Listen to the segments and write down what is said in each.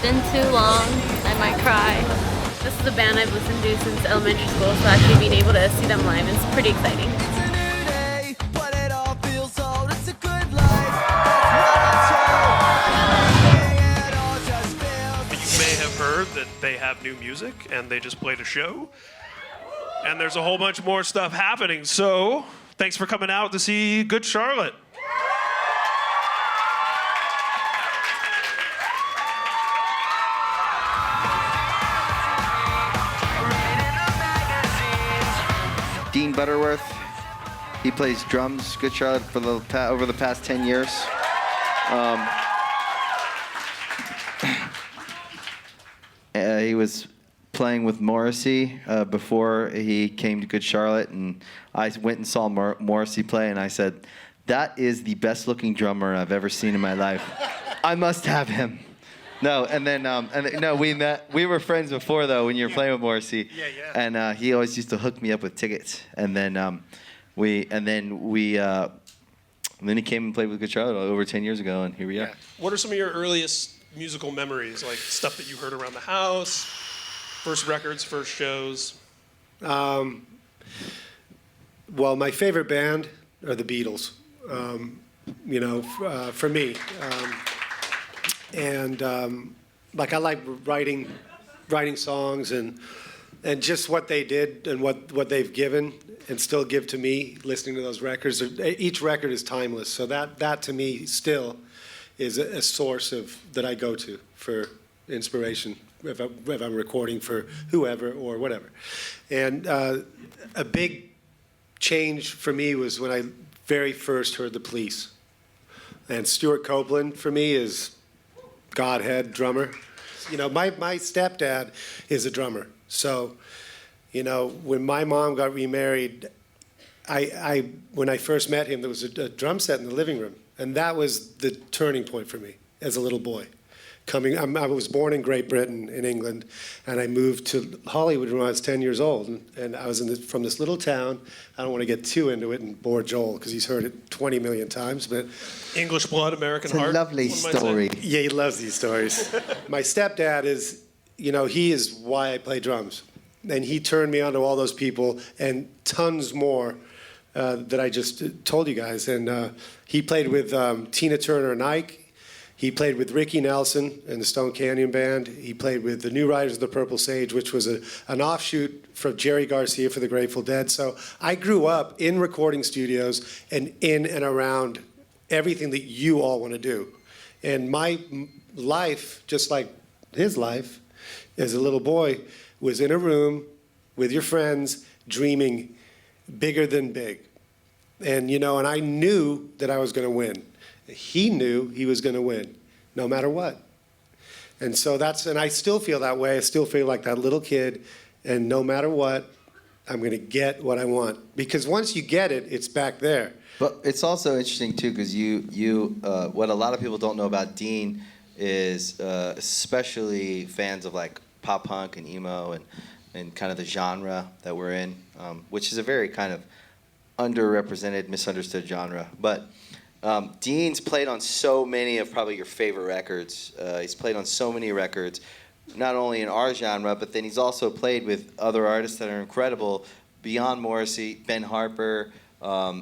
been too long. I might cry. This is a band I've listened to since elementary school, so actually being able to see them live is pretty exciting. You may have heard that they have new music and they just played a show. And there's a whole bunch more stuff happening. So thanks for coming out to see Good Charlotte. Dean Butterworth, he plays drums, Good Charlotte, for over the past 10 years. He was playing with Morrissey before he came to Good Charlotte, and I went and saw Morrissey play, and I said, that is the best looking drummer I've ever seen in my life. I must have him. No, and then we met. We were friends before though when you were playing with Morrissey. Yeah. And he always used to hook me up with tickets. And then he came and played with Good Charlotte over 10 years ago, and here we are. What are some of your earliest musical memories, like stuff that you heard around the house, first records, first shows? Well, my favorite band are the Beatles. For me. I like writing songs and just what they did and what they've given and still give to me, listening to those records. Each record is timeless, so that to me still is a source that I go to for inspiration if I'm recording for whoever or whatever. And a big change for me was when I very first heard the Police. And Stuart Copeland for me is Godhead drummer. My stepdad is a drummer. So, when my mom got remarried, when I first met him, there was a drum set in the living room. And that was the turning point for me as a little boy. I was born in Great Britain, in England, and I moved to Hollywood when I was 10 years old. And I was from this little town. I don't want to get too into it and bore Joel, because he's heard it 20 million times. But English blood, American it's heart. It's a lovely story. Yeah, he loves these stories. My stepdad is, he is why I play drums. And he turned me on to all those people and tons more that I just told you guys. And he played with Tina Turner and Ike. He played with Ricky Nelson and the Stone Canyon Band. He played with the New Riders of the Purple Sage, which was an offshoot from Jerry Garcia for the Grateful Dead. So I grew up in recording studios and in and around everything that you all want to do. And my life, just like his life as a little boy, was in a room with your friends dreaming bigger than big. And, and I knew that I was going to win. He knew he was going to win, no matter what. And so and I still feel that way. I still feel like that little kid, and no matter what, I'm going to get what I want. Because once you get it, it's back there. But it's also interesting too, because what a lot of people don't know about Dean is, especially fans of like pop punk and emo and kind of the genre that we're in, which is a very kind of underrepresented, misunderstood genre. But Dean's played on so many of probably your favorite records. He's played on so many records, not only in our genre, but then he's also played with other artists that are incredible, beyond Morrissey, Ben Harper.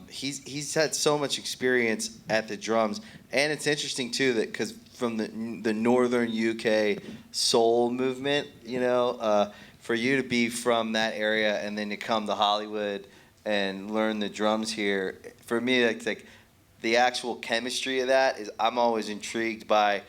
He's had so much experience at the drums. And it's interesting, too, that because from the northern UK soul movement, for you to be from that area and then to come to Hollywood and learn the drums here, for me, it's like the actual chemistry of that is, I'm always intrigued by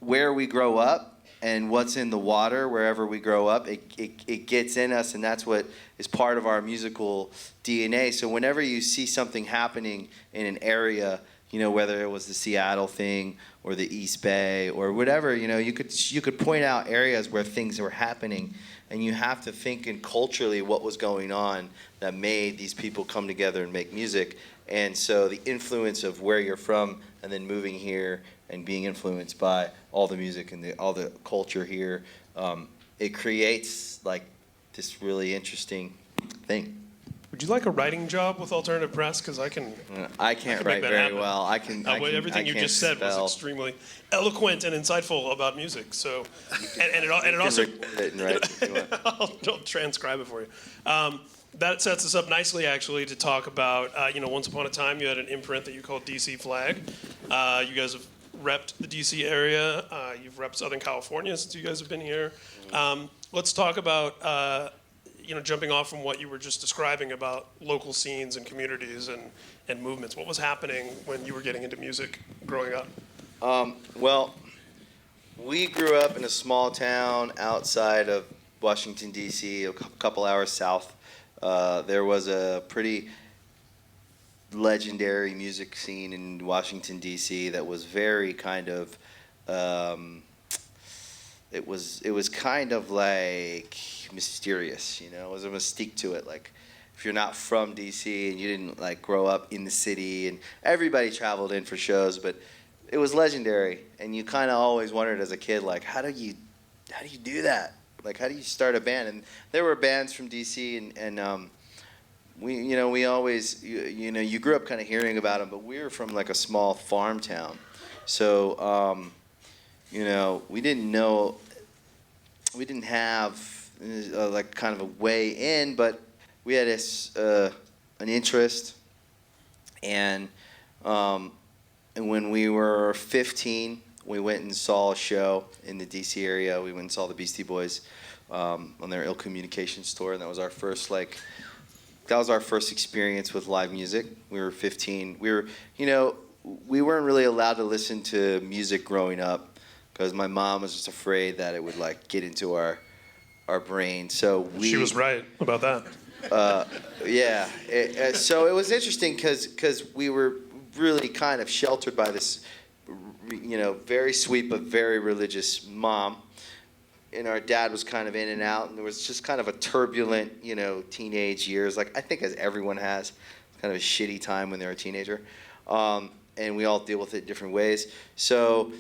where we grow up and what's in the water wherever we grow up. It gets in us, and that's what is part of our musical DNA. So whenever you see something happening in an area, whether it was the Seattle thing or the East Bay or whatever, you could point out areas where things were happening, and you have to think in culturally what was going on that made these people come together and make music. And so the influence of where you're from and then moving here and being influenced by all the music and all the culture here, it creates like this really interesting thing. would you like a writing job with Alternative Press? Because I can. I can't make write that very happen. well. I can. Everything you just said was extremely eloquent and insightful about music. So, and it also. Record it and write it if you want. I'll transcribe it for you. That sets us up nicely, actually, to talk about. Once upon a time, you had an imprint that you called DC Flag. You guys have repped the DC area. You've repped Southern California since you guys have been here. Let's talk about. Jumping off from what you were just describing about local scenes and communities and movements, what was happening when you were getting into music growing up? Well, we grew up in a small town outside of Washington, D.C., a couple hours south. There was a pretty legendary music scene in Washington, D.C. that was very kind of, it was kind of like mysterious, It was a mystique to it. Like, if you're not from DC and you didn't like grow up in the city, and everybody traveled in for shows, but it was legendary, and you kind of always wondered as a kid, like, how do you do that? Like, how do you start a band? And there were bands from DC, and we always, you grew up kind of hearing about them, but we were from like a small farm town, so we didn't have like kind of a way in, but we had an interest, and when we were 15, we went and saw a show in the DC area. We went and saw the Beastie Boys on their Ill Communications tour, and that was our first experience with live music. We were 15. We weren't really allowed to listen to music growing up because my mom was just afraid that it would like get into our brain. So she was right about that. So it was interesting because we were really kind of sheltered by this, very sweet but very religious mom, and our dad was kind of in and out, and there was just kind of a turbulent, teenage years. Like I think as everyone has, kind of a shitty time when they're a teenager, and we all deal with it different ways. So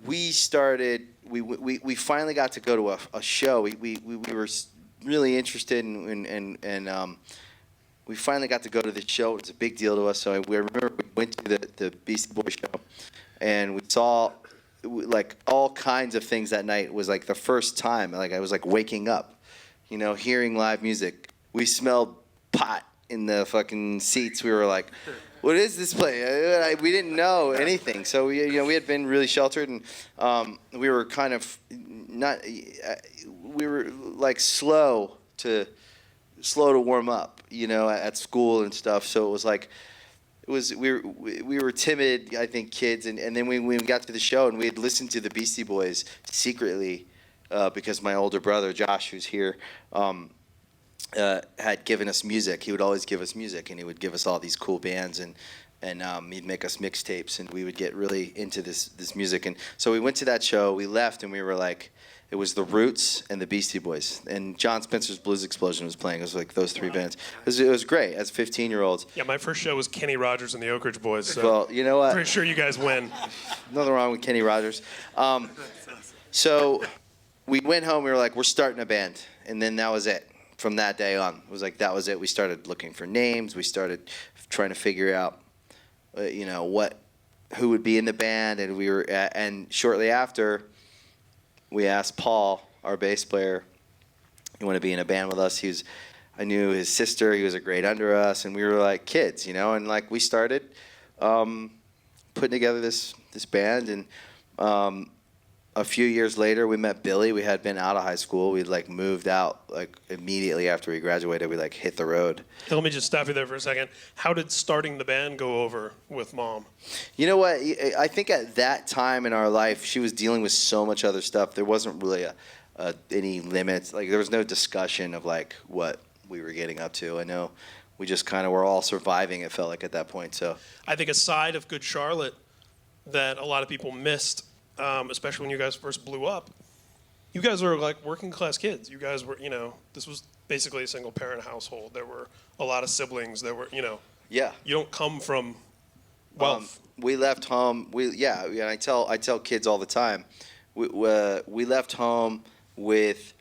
we started. We finally got to go to a show. We were really interested and we finally got to go to the show. It's a big deal to us. So we remember we went to the Beastie Boys show, and we saw like all kinds of things that night. It was like the first time, like I was like waking up, hearing live music. We smelled pot in the fucking seats. We were like, what is this place? We didn't know anything. So we had been really sheltered, and we were kind of not. We were like slow to warm up, at school and stuff. So it was like, we were timid, I think, kids, and then we got to the show and we had listened to the Beastie Boys secretly because my older brother Josh, who's here. Had given us music. He would always give us music, and he would give us all these cool bands, and he'd make us mixtapes, and we would get really into this music. And so we went to that show. We left, and we were like, it was the Roots and the Beastie Boys, and John Spencer's Blues Explosion was playing. It was like those three bands. It was great as 15-year-olds. Yeah, my first show was Kenny Rogers and the Oak Ridge Boys. So well, you know what? Pretty sure you guys win. Nothing wrong with Kenny Rogers. So we went home. We were like, we're starting a band, and then that was it. From that day on, it was like that was it. We started looking for names. We started trying to figure out, who would be in the band, and and shortly after, we asked Paul, our bass player, you want to be in a band with us? I knew his sister. He was a grade under us, and we were like kids, and like we started putting together this band, and a few years later, we met Billy. We had been out of high school. We'd like moved out like immediately after we graduated. We like hit the road. Let me just stop you there for a second. How did starting the band go over with Mom? You know what? I think at that time in our life, she was dealing with so much other stuff. There wasn't really any limits. Like there was no discussion of like what we were getting up to. I know we just kind of were all surviving. It felt like at that point. So I think a side of Good Charlotte that a lot of people missed. Especially when you guys first blew up, you guys were like working class kids. You guys were, this was basically a single parent household. There were a lot of siblings. There were, Yeah. You don't come from wealth. We left home. And I tell kids all the time, we left home with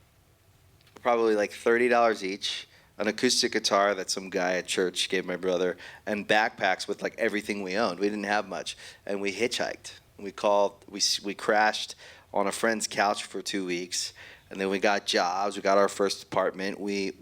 probably like $30 each, an acoustic guitar that some guy at church gave my brother, and backpacks with like everything we owned. We didn't have much, and we hitchhiked. We crashed on a friend's couch for 2 weeks, and then we got jobs. We got our first apartment. We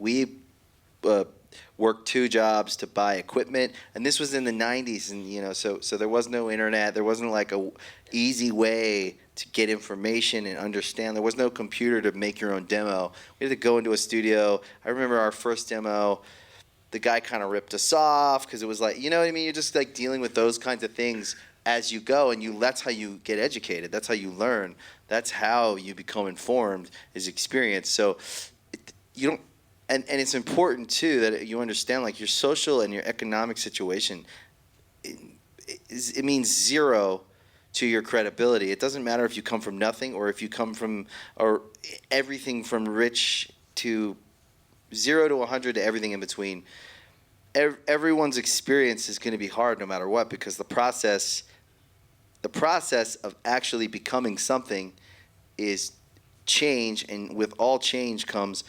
worked 2 jobs to buy equipment, and this was in the 90s, and so there was no internet. There wasn't like a easy way to get information and understand. There was no computer to make your own demo. We had to go into a studio. I remember our first demo, the guy kind of ripped us off because it was like, you know what I mean? You're just like dealing with those kinds of things as you go, and that's how you get educated. That's how you learn. That's how you become informed, is experience. So you don't, and it's important too that you understand like your social and your economic situation, it means zero to your credibility. It doesn't matter if you come from nothing or if you come from, or everything from rich to 0 to 100 to everything in between. Everyone's experience is going to be hard no matter what, because the process of actually becoming something is change, and with all change comes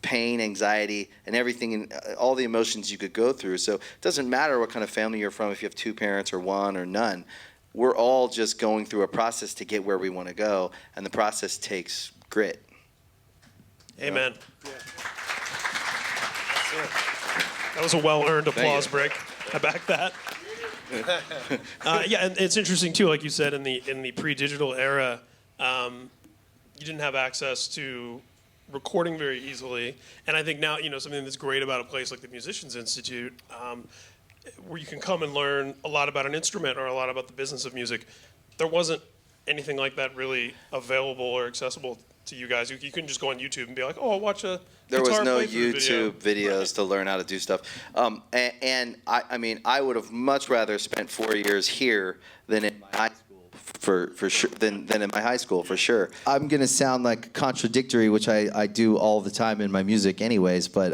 pain, anxiety, and everything, and all the emotions you could go through. So it doesn't matter what kind of family you're from, if you have 2 parents or 1 or none. We're all just going through a process to get where we want to go, and the process takes grit. Amen. Yeah. That was a well-earned applause break. I back that. Yeah, and it's interesting too, like you said, in the pre-digital era, you didn't have access to recording very easily, and I think now, something that's great about a place like the Musicians Institute, where you can come and learn a lot about an instrument or a lot about the business of music. There wasn't anything like that really available or accessible to you guys. You couldn't just go on YouTube and be like, oh, I'll watch a There was guitar no playthrough YouTube videos Right. to learn how to do stuff. And I mean, I would have much rather spent 4 years here than in my high school for sure. Than in my high school for sure. I'm gonna sound like contradictory, which I do all the time in my music, anyways. But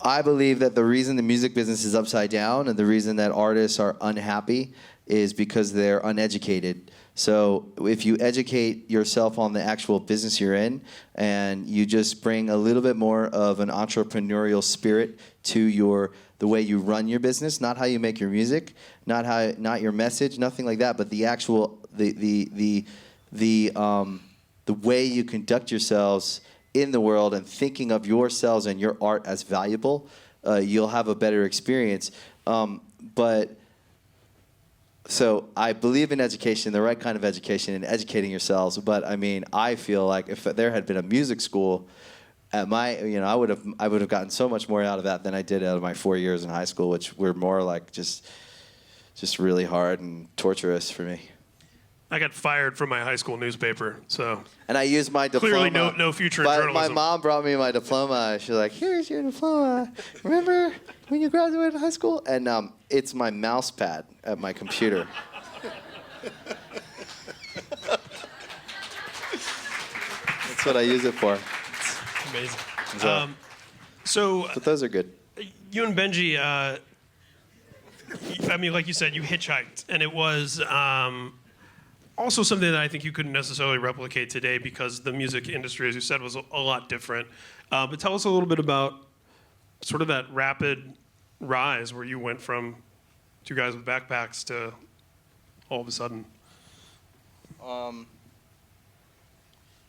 I believe that the reason the music business is upside down and the reason that artists are unhappy is because they're uneducated. So if you educate yourself on the actual business you're in, and you just bring a little bit more of an entrepreneurial spirit to the way you run your business, not how you make your music, not your message, nothing like that, but the actual the way you conduct yourselves in the world and thinking of yourselves and your art as valuable, you'll have a better experience. So I believe in education, the right kind of education, and educating yourselves. But I mean, I feel like if there had been a music school at my, I would have gotten so much more out of that than I did out of my 4 years in high school, which were more like just really hard and torturous for me. I got fired from my high school newspaper, so. And I used my diploma. Clearly no future in but journalism. My mom brought me my diploma. She's like, here's your diploma. Remember when you graduated high school? And it's my mouse pad at my computer. That's what I use it for. Amazing. But those are good. You and Benji, I mean, like you said, you hitchhiked, and it was also something that I think you couldn't necessarily replicate today because the music industry, as you said, was a lot different. But tell us a little bit about sort of that rapid rise where you went from 2 guys with backpacks to all of a sudden.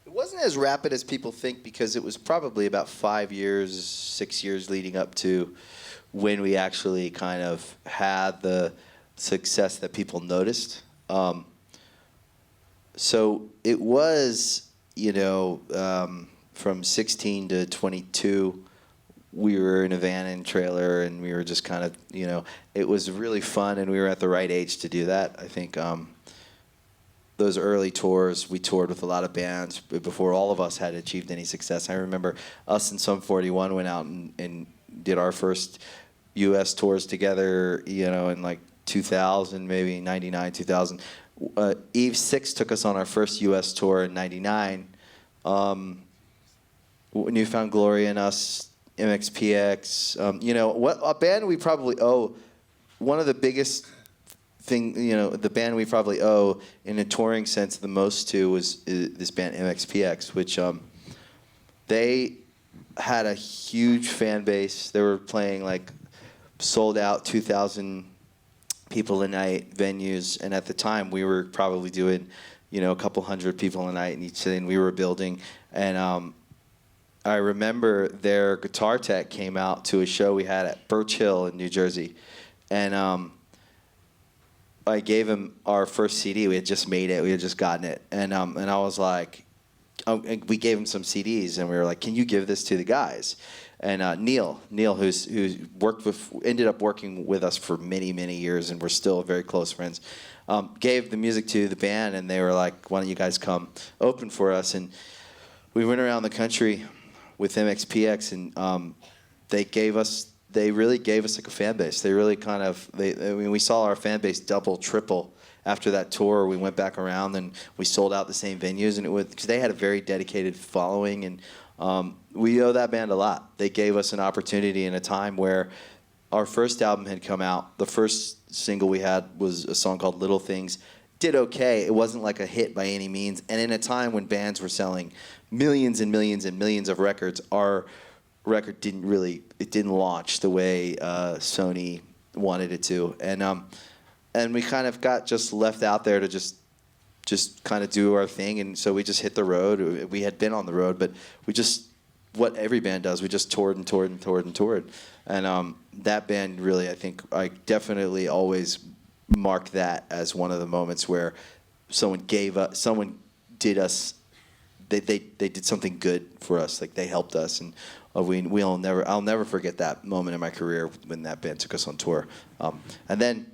It wasn't as rapid as people think, because it was probably about 5 years, 6 years leading up to when we actually kind of had the success that people noticed. So it was, from 16 to 22, we were in a van and trailer, and we were just kind of, it was really fun, and we were at the right age to do that. I think those early tours, we toured with a lot of bands before all of us had achieved any success. I remember us and Sum 41 went out and did our first U.S. tours together, in like 2000, maybe 99, 2000. Eve 6 took us on our first U.S. tour in 99. Newfound Glory and us, MXPX. What a band we probably owe. One of the biggest thing, the band we probably owe in a touring sense the most to was this band MXPX, which they had a huge fan base. They were playing like sold out 2,000 people a night venues, and at the time we were probably doing, you know, a couple hundred people a night in each city, and we were building. And I remember their guitar tech came out to a show we had at Birch Hill in New Jersey, and I gave him our first CD. We had just made it. We had just gotten it, and I was like, we gave him some CDs, and we were like, "Can you give this to the guys?" And Neil, who's ended up working with us for many, many years, and we're still very close friends, gave the music to the band, and they were like, "Why don't you guys come open for us?" And we went around the country with MXPX, and they really gave us like a fan base. They really we saw our fan base double, triple after that tour. We went back around and we sold out the same venues, and it was because they had a very dedicated following, and we owe that band a lot. They gave us an opportunity in a time where our first album had come out. The first single we had was a song called Little Things. Did okay. It wasn't like a hit by any means. And in a time when bands were selling millions and millions and millions of records, our record didn't launch the way Sony wanted it to. And we kind of got just left out there to just kind of do our thing. And so we just hit the road. We had been on the road, but we just, what every band does, we just toured and toured and toured and toured. And that band really, I think, I definitely always mark that as one of the moments where someone did us, they did something good for us. Like they helped us, and I'll never forget that moment in my career when that band took us on tour. And then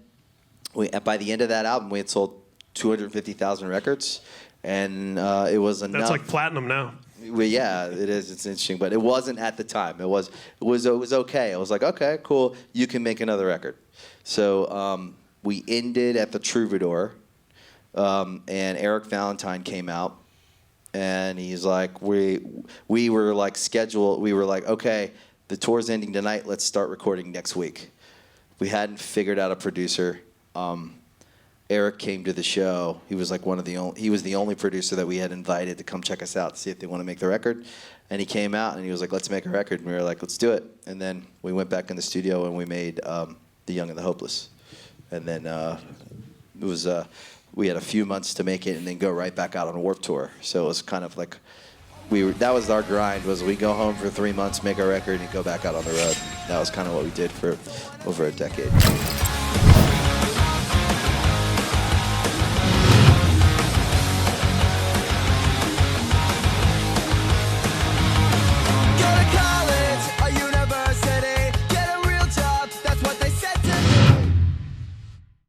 by the end of that album, we had sold 250,000 records, and it was enough. That's like platinum now. Well, yeah, it is. It's interesting, but it wasn't at the time. It was okay. I was like, okay, cool. You can make another record. So we ended at the Troubadour, and Eric Valentine came out, and he's like, we were like scheduled. We were like, okay, the tour's ending tonight. Let's start recording next week. We hadn't figured out a producer. Eric came to the show. He was like he was the only producer that we had invited to come check us out to see if they want to make the record. And he came out and he was like, let's make a record. And we were like, let's do it. And then we went back in the studio and we made The Young and the Hopeless. And then it was we had a few months to make it and then go right back out on a Warped Tour. So it was kind of like that was our grind, was we go home for 3 months, make a record, and go back out on the road. That was kind of what we did for over a decade.